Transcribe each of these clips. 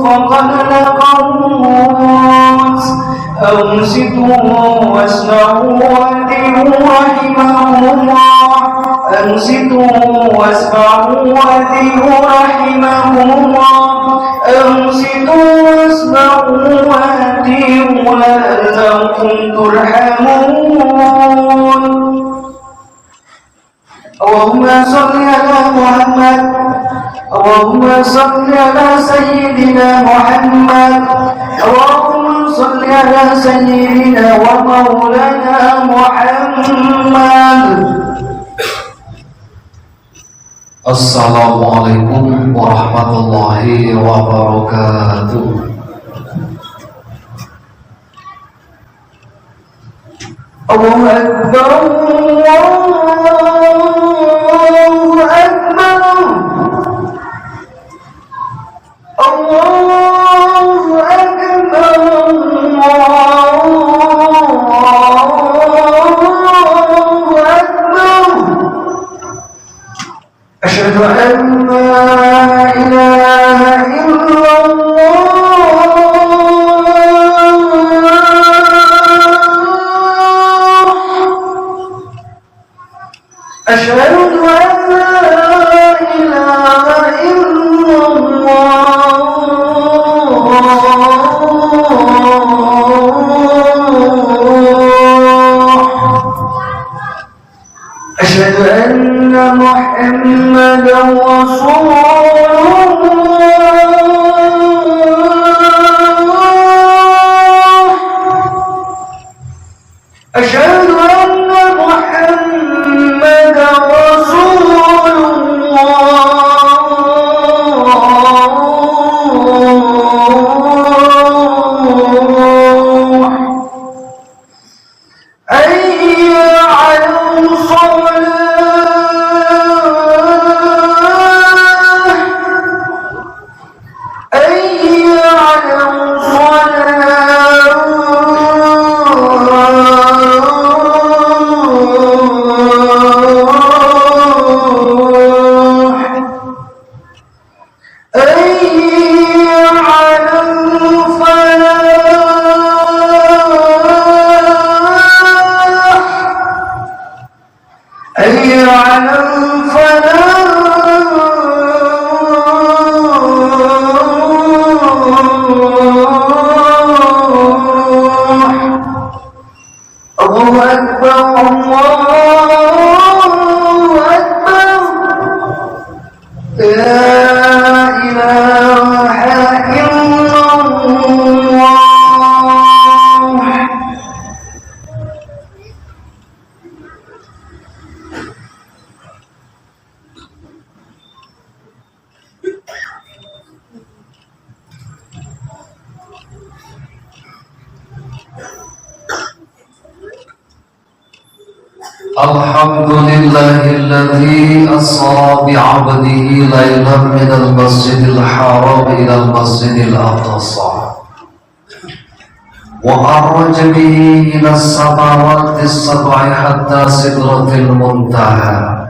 فقد لقوا الموت أنصتوا واسمعوا وأطيعوا رحمهم الله أنصتوا واسمعوا وأطيعوا رحمهم الله أنصتوا واسمعوا وأطيعوا لعلكم ترحمون اللهم صل على محمد اللهم صل على سيدنا محمد اللهم صل على سيدنا ومولانا محمد. Assalamualaikum warahmatullahi wabarakatuh. Allahu Akbar, Allahu Akbar, Allahu Akbar, Allahu Akbar. Asyhadu an la ilaha illallah. أشهد أن لا إله إلا الله أشهد أن محمدا رسول الله أشهد أن محمدا رسول الله حي على الصلاة حي على حي على الفلاح الله أكبر الله أكبر لا إله إلا الله. الحمد لله الذي أسرى بعبده ليلا من المسجد الحرام إلى المسجد الأقصى وعرج به إلى السماوات السبع حتى سدرة المنتهى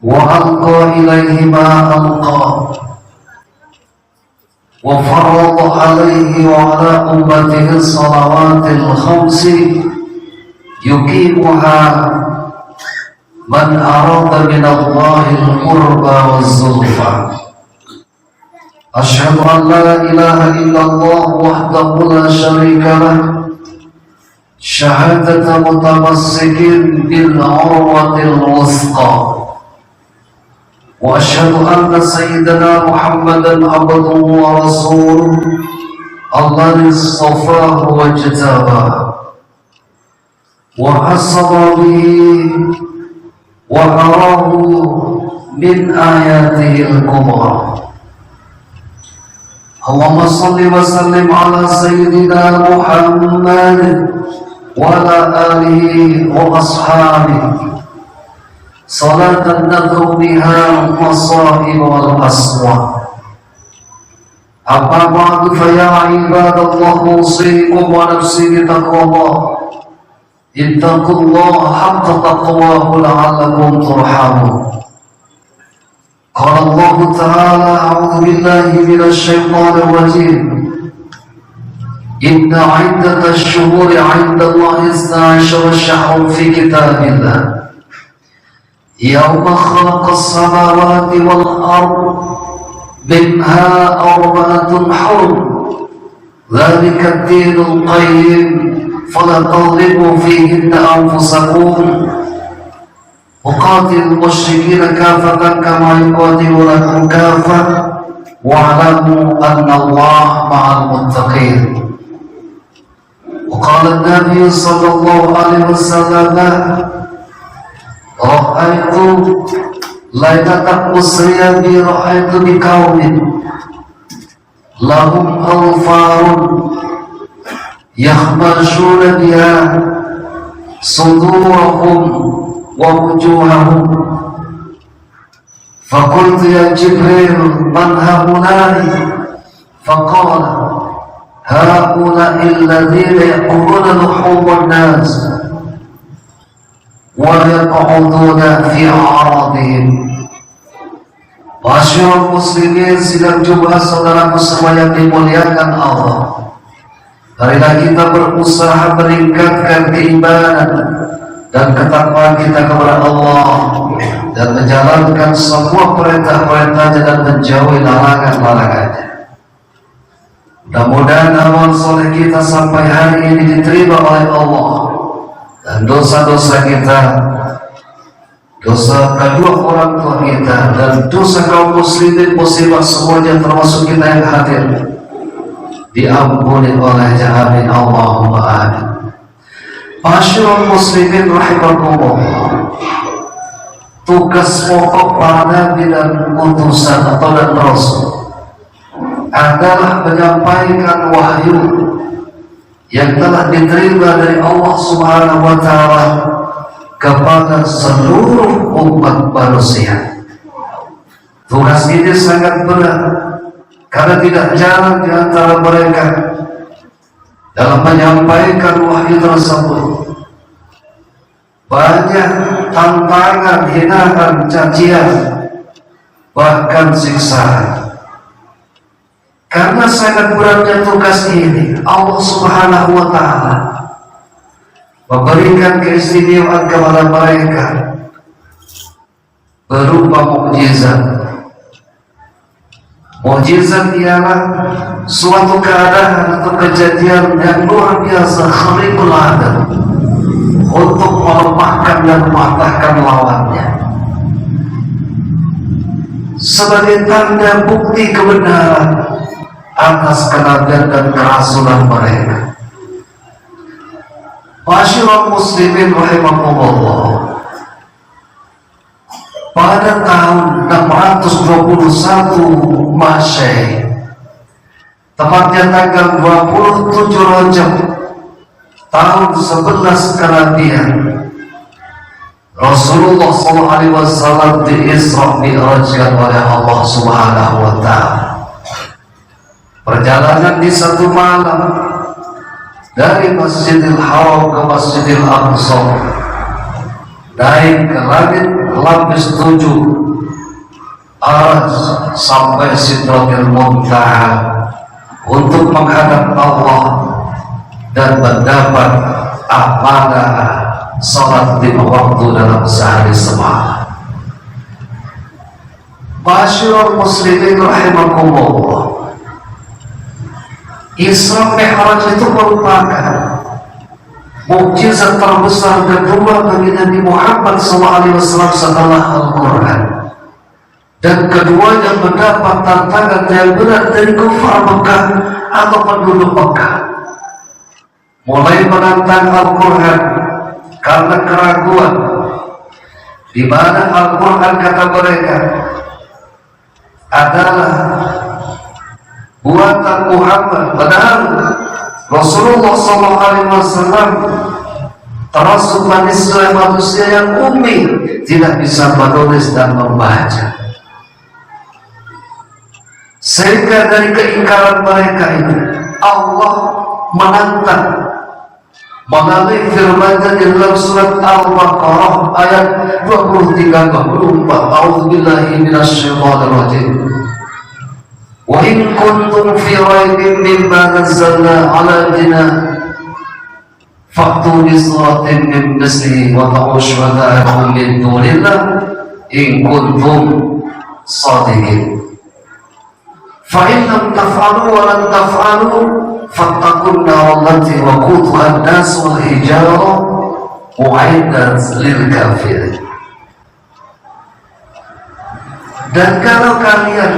وألقى إليه ما ألقى وفرض عليه وعلى أمته الصلوات الخمس يقيمها من أراد من الله القرب والزلفى. أشهد أن لا إله إلا الله وحده لا شريك له شهادة متمسك بالعروة الوثقى وأشهد أن سيدنا محمدا عبده ورسوله الذي اصطفاه واجتباه وعصم به وأراه من آياته الكبرى. اللهم صل وسلم على سيدنا محمد وعلى آله وأصحابه صلاة ندعو بها المصائب والأسوأ. أما بعد فيا عباد الله أوصيكم ونفسي بتقوى الله. اتقوا الله حق تقواه لعلكم ترحمون. قال الله تعالى أعوذ بالله من الشيطان الرجيم إن عدة الشهور عند الله 12 شهرا في كتاب الله يوم خلق السماوات والأرض منها 4 حرم ذلك الدين القيم فلا تظلموا فيهن أنفسكم وقاتل المشركين كافة كما يقاتلونكم كافة واعلموا أن الله مع المتقين. وقال النبي صلى الله عليه وسلم رأيت ليلة أسري بي رأيت بقوم لهم أظفار يخمشون بها صدورهم ووجوههم فقلت يا جبريل من هؤلاء؟ فقال هؤلاء الذين يأكلون لحوم الناس ويقعدون في أعراضهم. Masyarakat muslimin, sidang Jumat saudaraku semua yang dimuliakan Allah, marilah kita berusaha meningkatkan keimanan dan ketakwaan kita kepada Allah dan menjalankan semua perintah-perintahnya dan menjauhi larangan-larangannya. Mudah-mudahan amal soleh kita sampai hari ini diterima oleh Allah dan dosa-dosa kita, dosa kedua orang tua kita, dan dosa kaum muslimin muslimah semuanya termasuk kita yang hadir diampuni oleh Amin Allahumma amin. Masyarakat muslimin rahimakumullah, tugas pokok para nabi dan utusan atau dan rasul adalah menyampaikan wahyu yang telah diterima dari Allah Subhanahu wa Ta'ala kepada seluruh umat manusia. Tugas ini sangat berat karena tidak jarang di antara mereka dalam menyampaikan wahyu tersebut banyak tantangan, hinaan, cacian, bahkan siksaan. Karena sangat beratnya tugas ini, Allah Subhanahu wa Ta'ala memberikan keistimewaan kepada mereka berupa mukjizat. Mukjizat ialah suatu keadaan atau kejadian yang luar biasa, khariqul adat, untuk melemahkan dan mematahkan lawannya sebagai tanda bukti kebenaran atas kenabian dan kerasulan mereka. Masyarakat muslimin rahimakumullah, pada tahun 621 Masehi, tepatnya tanggal 27 Rajab tahun 11 kenabian, Rasulullah SAW diisra mi'rajkan oleh Allah Subhanahu wa Ta'ala. Perjalanan di satu malam dari Masjidil Haram ke Masjidil Aqsa, naik ke langit lapis 7 arah sampai Sidratil Muntaha untuk menghadap Allah dan mendapat amanah salat 5 waktu dalam sehari semalam. Masyarakat muslimin rahimakumullah, Isra Mi'raj itu merupakan mukjizat terbesar kedua bagi Nabi Muhammad SAW setelah Al-Quran, dan keduanya mendapat tantangan yang berat dari kufar Mekah atau penduduk Mekah, mulai menantang Al-Quran karena keraguan di mana Al-Quran kata mereka adalah buatan Muhammad, padahal Rasulullah SAW termasuk manusia yang ummi, tidak bisa menulis dan membaca. Sehingga dari keingkaran mereka ini Allah menantang melalui firman-Nya di dalam surat Al-Baqarah ayat 23-24. A'udzubillahi minasyaitonir rajim. Wa in kuntum fi raibin mimma nazzalna 'ala abdina fa'tu bi suratin min mislihi wa da'u syuhada'akum min dunillah in kuntum shadiqin. Fa in lam taf'alu wa lan taf'alu fattaqun nar allati waquduha an-nas wal hijarah u'iddat lil kafirin. Dan kalau kalian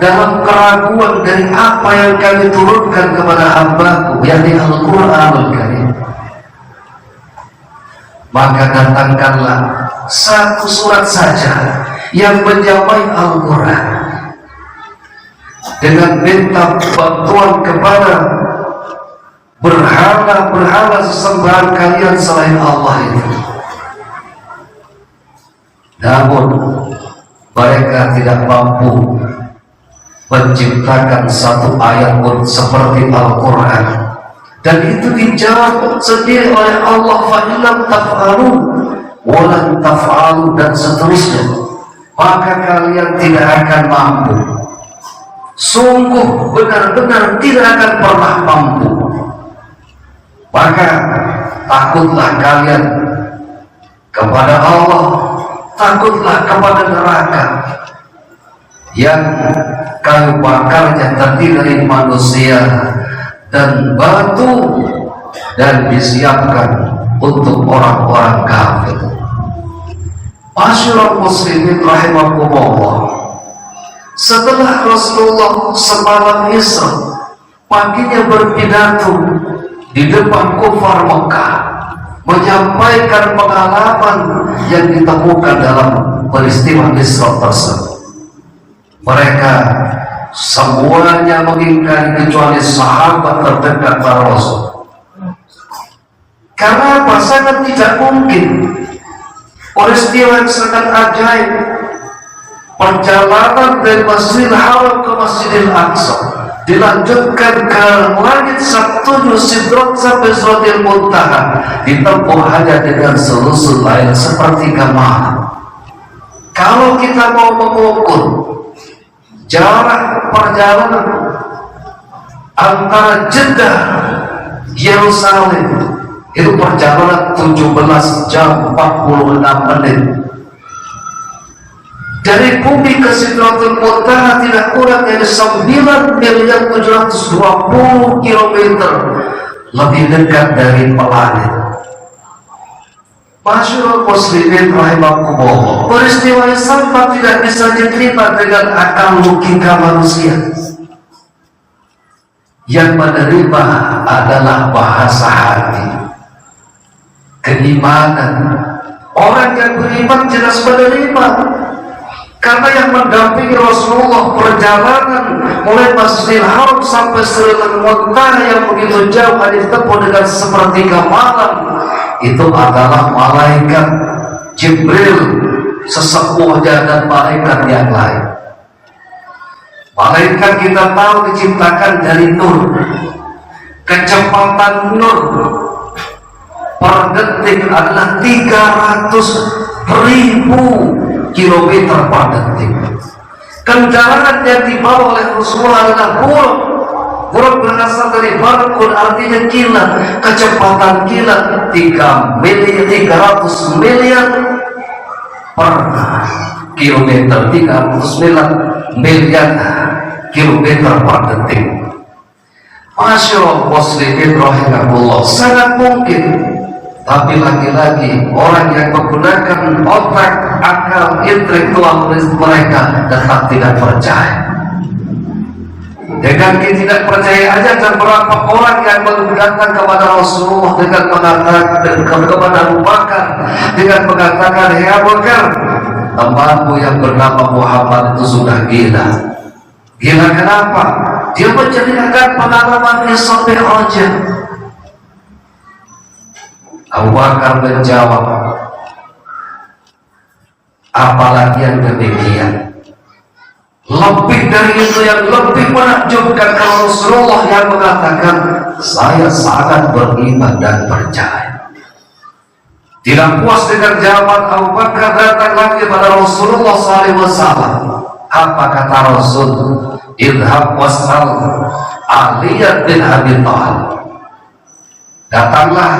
dalam keraguan dari apa yang kami turunkan kepada hamba-Ku, yakni Al-Qur'anul Karim, maka datangkanlah satu surat saja yang menjamai Al-Quran dengan minta bantuan kepada berhala sesembahan kalian selain Allah itu. Namun mereka tidak mampu menciptakan satu ayat pun seperti Al-Quran, dan itu dijawab sendiri oleh Allah, fa'ilam taf'alu walan taf'alu, dan seterusnya, maka kalian tidak akan mampu, sungguh benar-benar tidak akan pernah mampu. Maka takutlah kalian kepada Allah, takutlah kepada neraka yang kayu bakarnya terdiri dari manusia dan batu, dan disiapkan untuk orang-orang kafir. Masyaallah muslimin rahimakumullah, setelah Rasulullah semalam Isra, paginya berpidato di depan kufar Mekah, menyampaikan pengalaman yang ditemukan dalam peristiwa Isra tersebut. Mereka semuanya mengingkari kecuali sahabat terdekat para Rasul. Karena apa? Sangat tidak mungkin peristiwa yang sangat ajaib, perjalanan dari Masjidil Haram ke Masjidil Aqsa, dilanjutkan ke langit Sabtu Sidrat sampai Sidratil Muntaha, ditempuh hanya dengan selusul lain sepertiga malam. Kalau kita mau mengukur jarak perjalanan antara Jeddah Yerusalem, itu perjalanan 17 jam 46 menit. Dari bumi ke Sidratul Muntaha tidak kurang dari 9.720 km, lebih dekat dari planet. Masyaallah muslimin rahimakumullah, peristiwa yang sama tidak bisa diterima dengan akal logika manusia. Yang menerima adalah bahasa hati, keimanan. Orang yang beriman jelas menerima, karena yang mendampingi Rasulullah perjalanan mulai Masjidil Haram sampai Sidratul Muntaha yang begitu jauh ditempuh dengan sepertiga malam, itu adalah malaikat Jibril sesepuhnya dan malaikat yang lain. Malaikat kita tahu diciptakan dari nur. Kecepatan nur per detik adalah 300.000 kilometer per detik. Kendaraan yang dibawa oleh Rasulullah adalah buruk. Buruk berasal dari barkun, artinya kilat. Kecepatan kilat 300 miliar per kilometer, 300 miliar kilometer per detik. Masyaallah muslimin rahimahullah, sangat mungkin. Tapi lagi-lagi orang yang menggunakan otak, akal, intelektual mereka tetap tidak percaya. Dengan tidak percaya aja, dan berapa orang yang datang kepada Rasulullah dengan mengatakan kepada Abu Bakar dengan mengatakan, "Hei Abu Bakar, temanmu yang bernama Muhammad itu sudah gila." Gila kenapa? Dia menceritakan pengalamannya sampai aja. Abu Bakar menjawab, "Apalagi yang demikian? Lebih dari itu yang lebih menakjubkan kalau Rasulullah yang mengatakan, saya sangat beriman dan percaya. Tidak puas dengan jawaban Abu Bakar, datang lagi pada Rasulullah SAW. Apa kata Rasul? Idhab was'al Aliyah bin Abi Thalib. Datanglah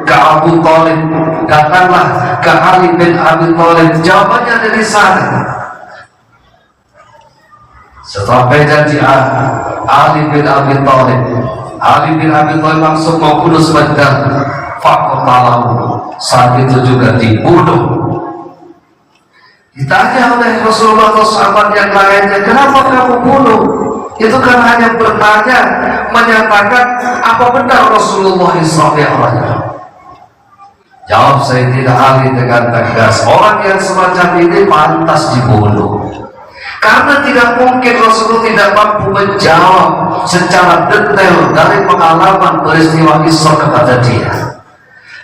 ke Abu Thalib, datanglah ke Ali bin Abi Thalib. Jawabannya ada di sana. Setelah berjanji Ali bin Abi Thalib, Ali bin Abi Thalib langsung membunuh Saddam. Faqatalahu, saat itu juga dibunuh. Ditanya oleh Rasulullah atau sahabat yang lainnya, kenapa kamu bunuh? Itu kan hanya bertanya, menyatakan apa benar Rasulullah SAW. Jawab Sayyidina Ali dengan tegas, orang yang semacam ini pantas dibunuh. Karena tidak mungkin Rasulullah tidak mampu menjawab secara detail dari pengalaman peristiwa Isra kepada dia.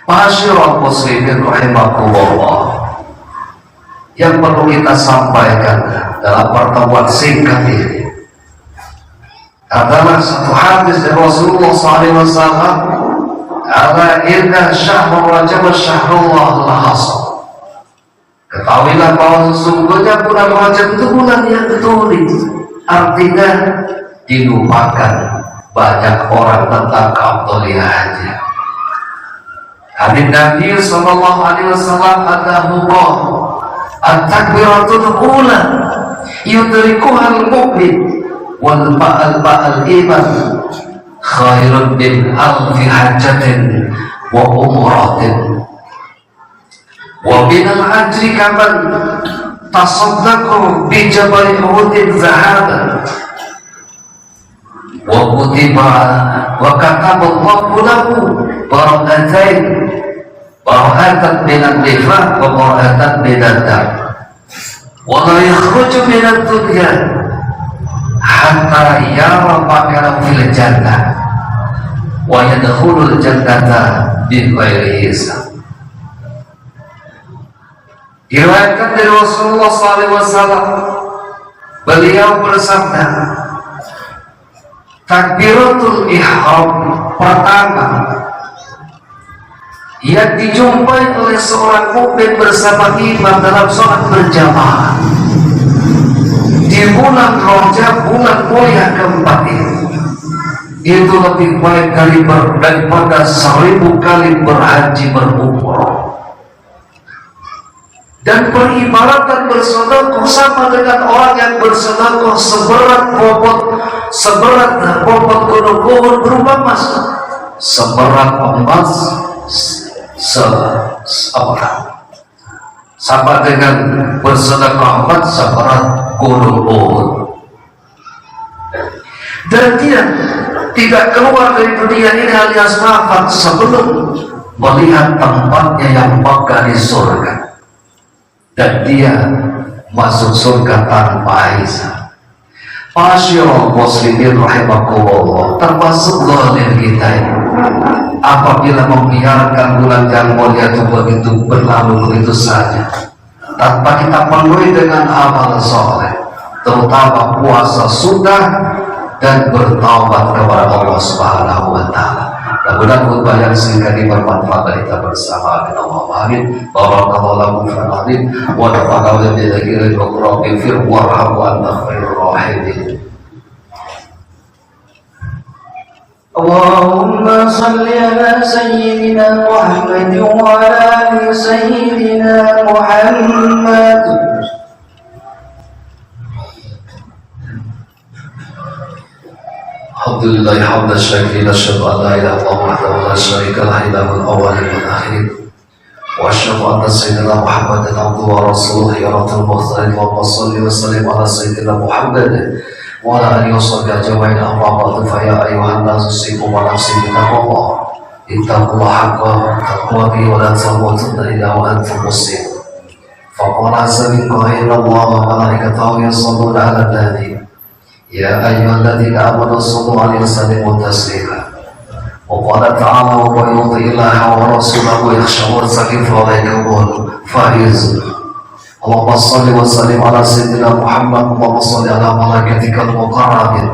Masyarul muslimin rahimakumullah, yang perlu kita sampaikan dalam pertemuan singkat ini adalah satu hadis dari Rasulullah SAW. Ala inna syahrul rajab syahrullah al-hasr. Ketahuilah bahwa sesungguhnya bulan Rajab itu bulan yang ditulis, artinya dilupakan banyak orang tentang keabdoliannya. Hadis Nabi sallallahu alaihi wasallam ada hukum at-takbiratul ula yudrikuhal mu'min wal ba'al iman khairun min alfi hajjatin wa umratin wa binal ajri kaman tasaddaqu bi jabal uhudin zahaban wa kutiba wa kataballahu lahu barakatain barahatan minan nifaq wa barahatan minan dar wa la yakhruju minad dunya hatta yara makana fil jannah wa yadkhulul jannata bi ghairi hisab. Diriwayatkan dari Rasulullah SAW, beliau bersabda, takbiratul ihram pertama yang dijumpai oleh seorang mukmin bersama imam dalam sholat berjamaah di bulan Rajab, bulan mulia keempat itu lebih baik daripada 1000 kali berhaji berumrah. Dan peribaratan bersedekah sama dengan orang yang bersedekah seberat bobot gunung Uhud berupa emas, seberat emas sama dengan bersedekah emas seberat gunung Uhud. Dan dia tidak keluar dari dunia ini alias wafat sebelum melihat tempatnya yang megah di surga. Dan dia masuk surga tanpa hisab. Masyarul muslimin rahimakumullah, termasuk zalim kita ini, apabila membiarkan bulan yang mulia itu begitu berlalu begitu saja tanpa kita penuhi dengan amal soleh, terutama puasa sunnah dan bertaubat kepada Allah Subhanahu wa Ta'ala. Mudah-mudahan khutbah yang singkat ini bermanfaat bagi kita bersama. Amin. Barakallahu fiikum wa nafa'ana bi dzikri rabbil fir warham wa anta khairur rahimin. Allahumma salli ala sayyidina Muhammad wa ala ali sayyidina Muhammad. Alhamdulillah hamdan syakirin, asyhadu an la ilaha illallah wahdahu la syarika lah ilahul awwalin wal akhirin wa asyhadu anna sayyidina Muhammadan abduhu wa rasuluhu ya rabbul mursalin wa salli wa sallim ala sayyidina Muhammad wa ala alihi wa sahbihi ajma'in. Amma ba'du, fa ya ayyuhan nasu usikum wa nafsi bittaqwallah ittaqullaha haqqa taqwatihi wa la tamutunna illa wa antum muslimun. Faqala azza min qa'ila Allah wa malaikatahu yusalluna 'alan nabi ya ayyuhalladzina amanu sallu 'alaihi wa sallimu taslima. Wa qala ta'ala wa man yuti' Allaha wa rasulahu yakhsha wa yastaghfiru lahumul faizun. اللهم صل وسلم على سيدنا محمد. اللهم صل على ملائكتك المقربين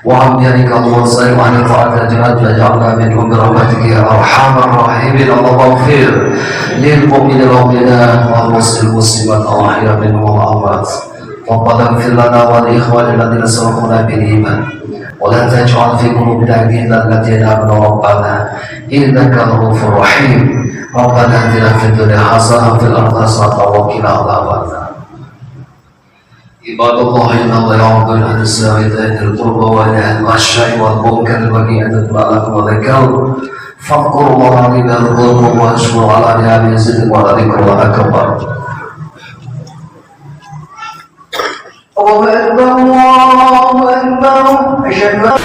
وأنبيائك المرسلين وعلى طاعة أجراد وجعلنا منهم برحمتك يا أرحم الراحمين. اللهم اغفر للمؤمنين والمؤمنات والمسلمين والمسلمات الأحياء منهم والأموات. ربنا اغفر لنا ولإخواننا الذين سبقونا بالإيمان ولا تجعل في قلوبنا غلا الذين آمنوا ربنا إنك رؤوف رحيم. ربنا آتنا في الدنيا حسنة وفي الآخرة حسنة وقنا عذاب النار. عباد الله إن الله يأمر بالإحسان وإيتاء ذي القربى وينهى عن الفحشاء والمنكر والبغي يعظكم لعلكم تذكرون. فاذكروا الله العظيم يذكركم واشكروا على نعمه يزدكم ولذكر الله أكبر. الله أكبر الله أكبر. أشهد أن